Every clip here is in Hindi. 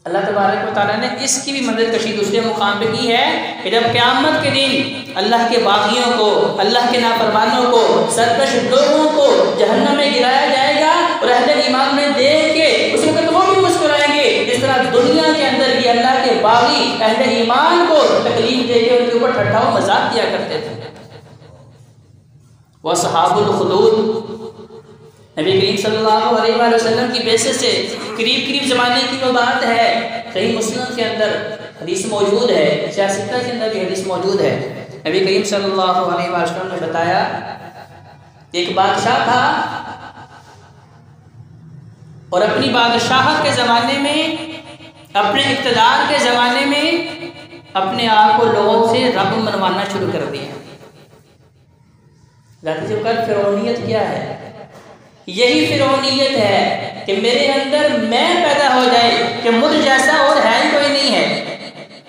अल्लाह तबारक व तआला ने इसकी भी मदद कशी दूसरे मुकाम पे की है कि जब क़यामत के दिन अल्लाह के बागियों को, अल्लाह के नाफरमानों को, सरकश लोगों को जहन्नम में गिराया जाएगा और अहले ईमान में देख के उस वक्त वो भी मुस्कुराएंगे जिस तरह दुनिया के अंदर भी अल्लाह के बागी अहले ईमान को तकलीफ देके उनके ऊपर ठट्ठा व मजाक किया करते थे। वह सहाबुल खुदूद नबी करीम सल्लल्लाहु अलैहि वसल्लम की बेसे से करीब ज़माने की वो बात है। सही मुस्लिम के अंदर हदीस मौजूद है, सियासत के अंदर भी हदीस मौजूद है। नबी करीम सल्लल्लाहु अलैहि वसल्लम ने बताया एक बादशाह था और अपनी बादशाहत के ज़माने में, अपने इक़्तिदार के ज़माने में अपने आप को लोगों से रब मनवाना शुरू कर दिया। फिरौनियत क्या है? यही फिरौनियत है कि मेरे अंदर मैं पैदा हो जाए कि मुझ जैसा और है ही कोई नहीं है।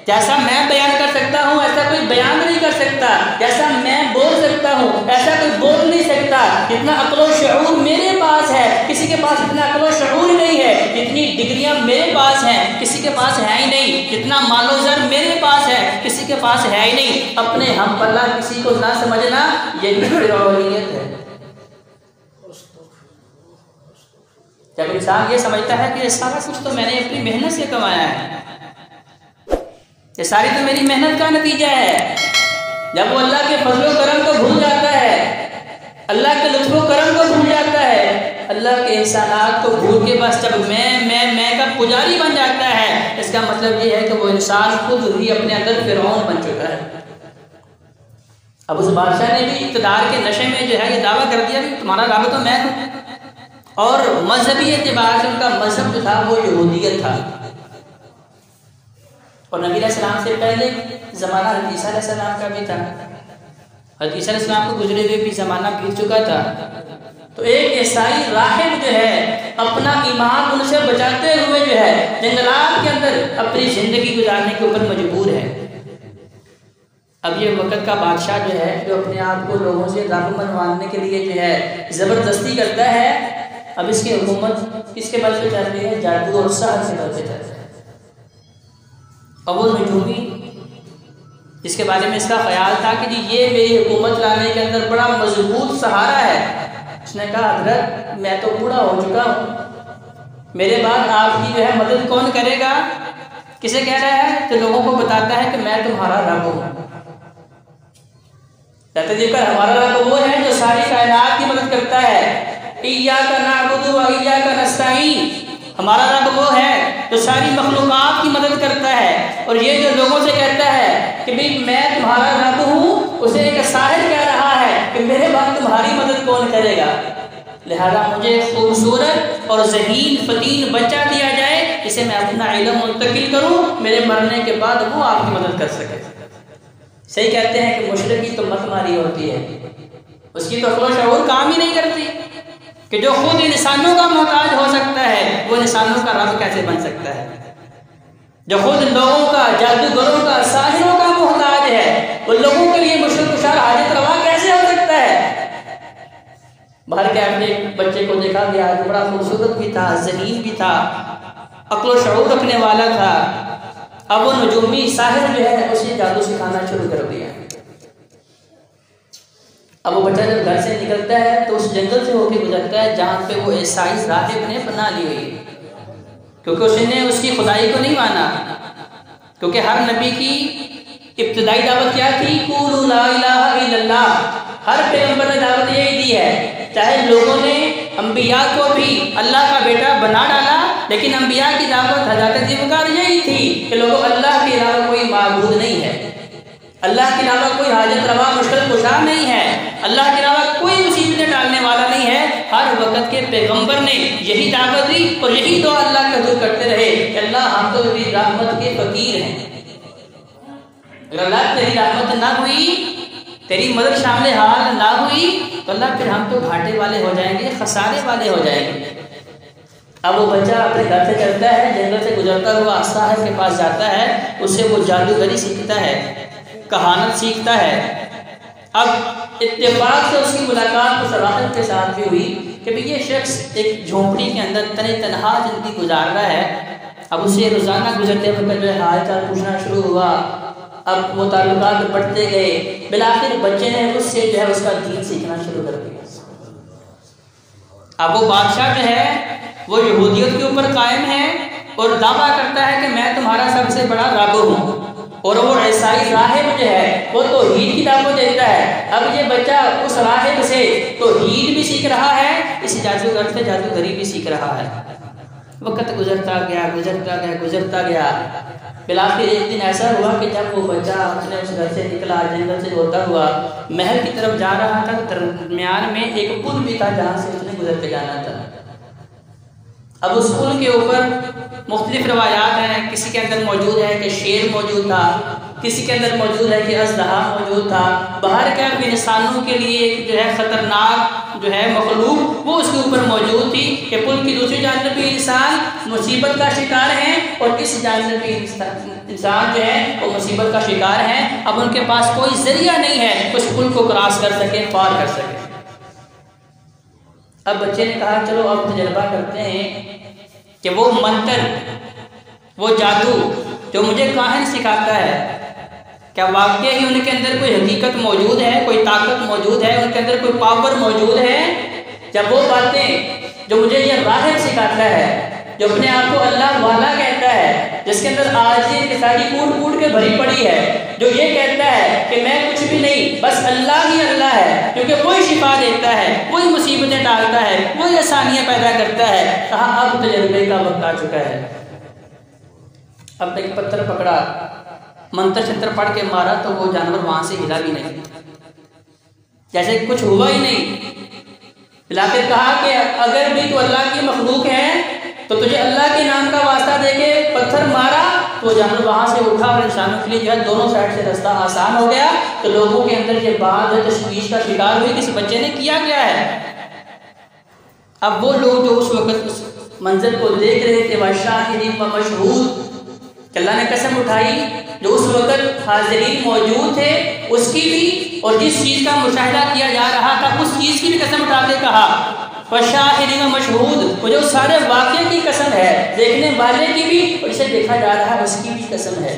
जैसा मैं बयान कर सकता हूँ ऐसा कोई बयान नहीं कर सकता, जैसा मैं बोल सकता हूँ ऐसा कोई बोल नहीं सकता। जितना अक्ल व शऊर मेरे पास है किसी के पास इतना अक्ल व शऊर नहीं है। जितनी डिग्रियाँ मेरे पास हैं किसी के पास है ही नहीं। जितना मालो ज़र मेरे पास है किसी के पास है ही नहीं। अपने हम पल्ला किसी को ना समझना, यही फिरौनियत है। जब इंसान ये समझता है कि ये सारा कुछ तो मैंने अपनी मेहनत से कमाया है, ये सारी तो मेरी मेहनत का नतीजा है, जब वो अल्लाह के फजलो करम को भूल जाता है, अल्लाह के लुत्फ़ो करम को भूल जाता है, अल्लाह के एहसानात को भूल के बस जब मैं का पुजारी बन जाता है, इसका मतलब ये है कि वो इंसान खुद ही अपने अंदर फिरौन बन चुका है। अब उस बादशाह ने भी इक़्तिदार के नशे में जो है ये दावा कर दिया कि तुम्हारा रब तो मैं हूँ। और मजहबी एतबार से उनका मजहब जो था वो यहूदियत था। और नबी अलैहिस्सलाम से पहले ज़माना हज़रत ईसा अलैहिस्सलाम का भी था। हज़रत ईसा अलैहिस्सलाम को गुजरे हुए भी ज़माना बीत चुका था। तो एक ईसाई राहिब जो है अपना ईमान उनसे बचाते हुए जो है जंगलात के अंदर अपनी ज़िंदगी गुजारने के ऊपर मजबूर है। अब ये वक़्त का बादशाह जो है जो अपने आप को लोगों से रब मनवाने के लिए जो है ज़बरदस्ती करता है, अब इसकी हुकूमत किसके बल पे चल रही है? जादू और सहर के बल पे चल रही है। अब वो नजूमी जिसके बारे में इसका ख्याल था कि जी ये मेरी हुकूमत लाने के अंदर बड़ा मजबूत सहारा है, उसने कहा हज़रत मैं तो बूढ़ा हो चुका हूँ, मेरे बाद आपकी जो है मदद कौन करेगा? किसे कह रहा है? तो लोगों को बताता है कि मैं तुम्हारा रब हूँ। कहते देखकर हमारा रब वो है जो सारी कायनात की मदद करता है। इय्याका नअबुदु व इय्याका नस्तईन, हमारा रब वो है जो सारी मखलूक़ात की मदद करता है। और ये जो लोगों से कहता है कि भाई मैं तुम्हारा रब हूँ, उसे एक साहिर कह रहा है कि मेरे बाद तुम्हारी मदद कौन करेगा? लिहाजा मुझे खूबसूरत और ज़हीन फतीन बच्चा दिया जाए जिसे मैं अपना इल्म मुंतकिल करूँ, मेरे मरने के बाद वो आपकी मदद कर सके। सही कहते हैं कि मुशरिक की तो मतमारी होती है, उसकी तो अक्ल शऊर काम ही नहीं करती कि जो खुद इंसानों का मोहताज हो सकता है वो इंसानों का रब कैसे बन सकता है? जो खुद लोगों का, जादूगरों का, साहिरों का मोहताज है वो लोगों के लिए मुश्किल कुशार हाजत रवा कैसे हो सकता है? बाहर के आपने एक बच्चे को देखा गया, बड़ा खूबसूरत भी था, ज़हीन भी था, अक्ल शऊर रखने वाला था। अब वो नजूमी साहिर जो है उसे जादू सिखाना शुरू कर दिया। अब वो बच्चा जब घर से निकलता है तो उस जंगल से होकर गुजरता है जहाँ पे वो ईसाई राहिब ने बना ली हुई है, क्योंकि उसने उसकी खुदाई को नहीं माना। क्योंकि हर नबी की इब्तिदाई दावत क्या थी? कुलू ला इलाहा इल्लल्लाह। हर पैगंबर ने दावत यही दी है, चाहे लोगों ने अंबिया को भी अल्लाह का बेटा बना डाला, लेकिन अंबिया की दावत हज़रत ज़िबकार यही थी कि लोगों अल्लाह के अलावा कोई माबूद नहीं है, अल्लाह के अलावा कोई हाजत रवा मुश्किल कुशा नहीं है, अल्लाह के अलावा कोई मुसीबतें डालने वाला नहीं है। हर वक्त के पैगंबर ने यही दावत दी और यही तो अल्लाह का दुआ करते रहे कि अल्लाह हम तो तेरी रहमत के फकीर हैं। अगर अल्लाह तेरी रहमत ना हुई, तेरी मदद शामिल हाल ना हुई तो अल्लाह फिर हम तो घाटे वाले हो जाएंगे, खसारे वाले हो जाएंगे। अब वो बच्चा अपने घर से चलता है, जंगल से गुजरता हुआ साहिर के पास जाता है, उससे वो जादूगरी सीखता है, कहानत सीखता है। अब इत्तेफाक से उसकी मुलाकात उस राहिब के साथ भी हुई कि भाई ये शख्स एक झोंपड़ी के अंदर तने तनहा जिंदगी गुजार रहा है अब उससे रोज़ाना गुजरते वक्त जो है हाल चाल पूछना शुरू हुआ। अब वो ताल्लुकात बढ़ते गए, बिलाखिर बच्चे ने उससे जो है उसका दीन सीखना शुरू कर दिया। अब वो बादशाह जो है वो यहूदियत के ऊपर कायम है और दावा करता है कि मैं तुम्हारा सबसे बड़ा रब हूँ, और वो ईसाई राहिब जो है वो तौहीद की दावत देता है। अब ये बच्चा उस राहिब से तौहीद भी सीख रहा है, इस जादूगर से जादूगरी भी सीख रहा है। वक्त गुजरता गया। बिलाखिर एक दिन ऐसा हुआ कि जब वो बच्चा अपने उस घर से निकला, जंगल से होता हुआ महल की तरफ जा रहा था, दरमियान में एक पुल भी था जहाँ से उसने गुजर के जाना था। अब उस पुल के ऊपर मुख्तलिफ रवायात हैं, किसी के अंदर मौजूद है कि शेर मौजूद था, किसी के अंदर मौजूद है कि अज़दहा मौजूद था। बाहर क्या इंसानों के लिए एक जो है ख़तरनाक जो है मखलूक वो उसके ऊपर मौजूद थी कि पुल की दूसरी जानिब भी इंसान मुसीबत का शिकार है और इस जानिब भी इंसान जो है वो मुसीबत का शिकार है। अब उनके पास कोई जरिया नहीं है उस पुल को क्रॉस कर सके, पार कर सके। अब बच्चे ने कहा चलो अब तजर्बा करते हैं कि वो मंत्र, वो जादू जो मुझे काहिन सिखाता है, क्या वाकई ही उनके अंदर कोई हकीकत मौजूद है, कोई ताकत मौजूद है, उनके अंदर कोई पावर मौजूद है। जब वो बातें जो मुझे ये राहिब सिखाता है, जो अपने आप को अल्लाह वाला कहता है, जिसके अंदर आजिज़ी की सारी कूट के भरी पड़ी है, जो ये कहता है कि मैं कुछ भी नहीं, बस अल्लाह ही अल्लाह है, क्योंकि वही शिफा देता है, वही मुसीबतें डालता है, वही आसानियाँ पैदा करता है। कहा अब तजर्बे का वक्त आ चुका है। अब एक पत्थर पकड़ा, मंत्र शंत्र पढ़ के मारा तो वो जानवर वहां से हिला भी नहीं, जैसे कुछ हुआ ही नहीं। फिर कहा कि अगर भी तू अल्लाह की मखलूक है तो तुझे अल्लाह के नाम का वास्ता देके पत्थर मारा तो जानवर वहां से उठा और इंसानों के लिए जो है दोनों साइड से रास्ता आसान हो गया। तो लोगों के अंदर ये बात है तशवीश का शिकार हुई, किसी बच्चे ने किया क्या है। अब वो लोग जो उस वक्त उस मंजर को देख रहे थे, वाशाहिदीन व मशहूद, अल्लाह ने कसम उठाई जो उस वक्त हाजिरीन मौजूद थे उसकी भी, और जिस चीज़ का मुशाहिदा किया जा रहा था उस चीज़ की भी कसम उठा के कहा वशाहिदीन व मशहूद, मुझे उस सारे वाक़े की कसम है, देखने वाले की भी और जिसे देखा जा रहा है उसकी भी कसम है।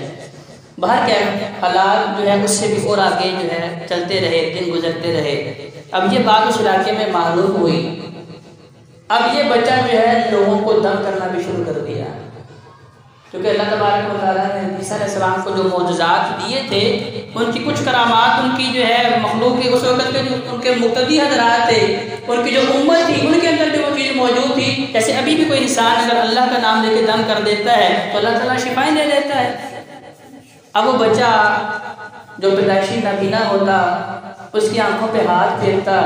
बाहर क्या हालात जो है उससे भी और आगे जो है चलते रहे, दिन गुजरते रहे। अब ये बात उस इलाके में मालूम हुई। अब ये बच्चा जो है लोगों को दम करना भी शुरू कर दिया, क्योंकि अल्लाह तबारक व तआला ने ईसा अलैहिस्सलाम को जो मौजज़ात दिए थे, उनकी कुछ करामात, उनकी जो है मखलूक के उस वक्त के जो उनके मुक्तदी हज़रात थे, उनकी जो उम्मत थी, उनके अंदर भी वो चीज़ मौजूद थी। जैसे अभी भी कोई इंसान अगर अल्लाह का नाम लेके दम कर देता है तो अल्लाह ताला शिफाएं दे देता है। अब वो बच्चा जो पैदाइशी नाबीना होता उसकी आंखों पे हाथ फेरता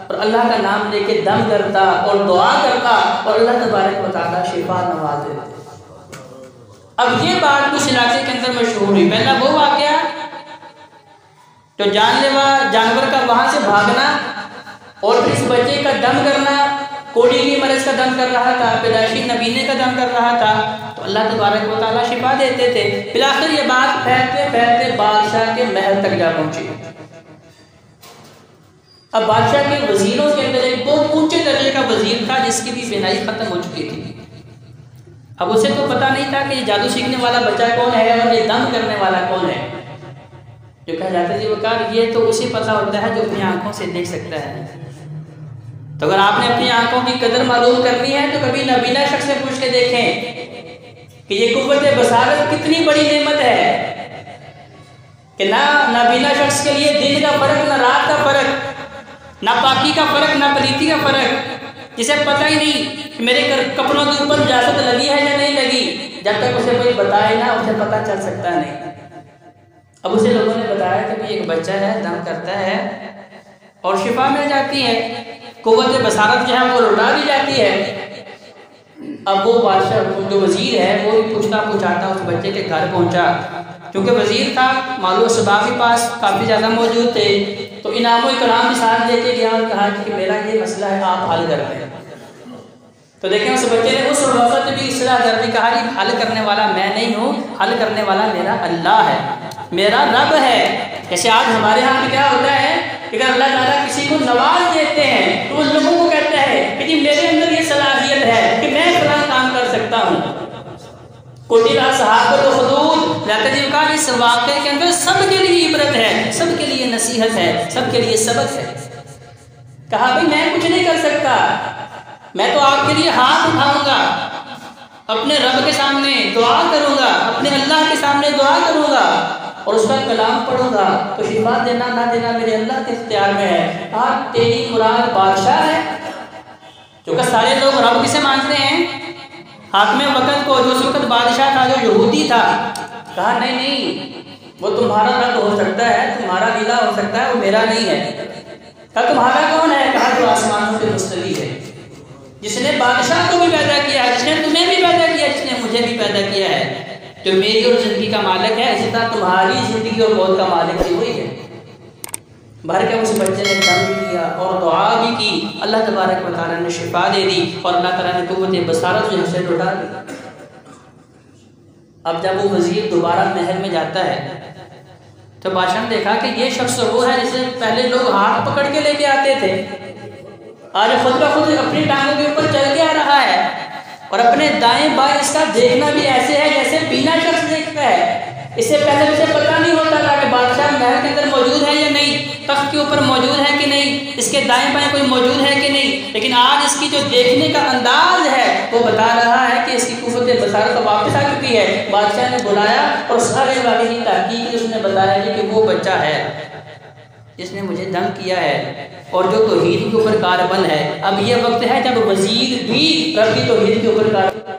और अल्लाह का नाम लेके दम करता और दुआ करता और अल्लाह तबारक व तआला शिफा नवाज देते। अब ये बात उस इलाके के अंदर मशहूर हुई। पहला वो वाक़या तो जानलेवा जानवर का वहां से भागना और फिर इस बच्चे का दम करना, कोड़ी की मरज का दम कर रहा था, पैदाइशी नबीने का दम कर रहा था, तो अल्लाह तबारक व तआला शिफा देते थे। फिर आखिर ये बात फैलते फैलते बादशाह के महल तक जा पहुंची। अब बादशाह के वजीरों के अंदर एक बहुत ऊंचे दर्जे का वजीर था जिसकी भी बिनाई खत्म हो चुकी थी। अब उसे तो पता नहीं था कि ये जादू सीखने वाला बच्चा कौन है और ये दम करने वाला कौन है। जो कहा जाता है वकार ये तो उसे पता होता है जो अपनी आंखों से देख सकता है। तो अगर आपने अपनी आंखों की कदर मालूम करनी है तो कभी नबीना शख्स से पूछ के देखें कि ये कुव्वत बसारत कितनी बड़ी नेमत है कि ना नबीना शख्स के लिए दिन का फर्क, ना रात का फर्क, ना पाकी का फर्क, ना पलीती का फर्क, जिसे पता ही नहीं कि मेरे कपड़ों के ऊपर इजाजत लगी है या नहीं लगी, जब तक उसे कोई बताए ना उसे पता चल सकता नहीं। अब उसे लोगों ने बताया कि भाई एक बच्चा है, दम करता है और शिफा मिल जाती है, कुव्वत बसारत जो है वो लौटा दी जाती है। अब वो बादशाह जो वजीर है वो पूछता पूछाता उस बच्चे के घर पहुंचा, क्योंकि वजीर था, मालूम असबाब के पास काफ़ी ज़्यादा मौजूद थे, तो इनाम इकराम के साथ लेके गया और कहा कि मेरा ये मसला है, आप हल कर दें। तो देखें उस बच्चे ने उस वक्त भी इसलाह कर दी, कहा कि हल करने वाला मैं नहीं हूँ, हल करने वाला मेरा अल्लाह है, मेरा रब है। जैसे आज हमारे यहाँ पे क्या होता है कि अगर अल्लाह ताला किसी को नवाज देते हैं तो उन लोगों को कहता है कि जी मेरे अंदर ये सलाहियत है कि मैं फलां काम कर सकता हूँ। कुतिल असहाबुल उखदूद, इस वाक़े के अंदर सबके लिए इबरत है, सबके लिए नसीहत है, सबके लिए सबक है। कहा भाई मैं कुछ नहीं कर सकता, मैं तो आपके लिए हाथ उठाऊंगा, अपने रब के सामने दुआ करूंगा, अपने अल्लाह के सामने दुआ करूंगा और उसका कलाम पढ़ूंगा, तो शिफा देना ना देना मेरे अल्लाह के इख्तियार में है। आप तेरी मुराद बादशाह है, क्योंकि सारे लोग रब किसे मानते हैं? हाकिम वक़्त को, जो उस वक़्त बादशाह था, जो यहूदी था। कहा नहीं नहीं, वो तुम्हारा रब हो सकता है, तुम्हारा इला हो सकता है, वो मेरा नहीं है। कहा तुम्हारा कौन है? कहा जो आसमानों पे मुस्तवी है, जिसने बादशाह को भी पैदा किया है, जिसने तुम्हें भी पैदा किया है, जिसने मुझे भी पैदा किया है, जो मेरी और जिंदगी का मालिक है, इसी तरह तुम्हारी जिंदगी और मौत का मालिक भी वही है। भर के उस बच्चे ने दम भी किया और दुआ भी की, अल्लाह तबारक व तआला ने शिफा दे दी और अल्लाह ताला ने कुव्वत बसारत जो हमसे लौटा दी। अब जब वो वजीर दोबारा महल में जाता है तो बादशाह ने देखा कि ये शख्स वो है जिसे पहले लोग हाथ पकड़ के लेके आते थे, आज खुद ब खुद अपनी टांगों के ऊपर चल के आ रहा है और अपने दाएं बाएं इसका देखना भी ऐसे है जैसे बीना शख्स देखता है। इससे पहले उसे पता नहीं होता था कि बादशाह महल के अंदर मौजूद है या नहीं, तख्त के ऊपर मौजूद है कि नहीं, इसके दाएं बाएं कोई मौजूद है कि नहीं। लेकिन आज इसकी जो देखने का अंदाज है वो बता रहा है कि इसकी कुव्वत बसारत वापस आ चुकी है। बादशाह ने बुलाया और सारे वाक़े की तहकीक उसने बताया कि वो बच्चा है जिसने मुझे दम किया है और जो तौहीद के ऊपर कारबंद है। अब ये वक्त है जब वजीर भी रब की तौहीद के ऊपर कारबंद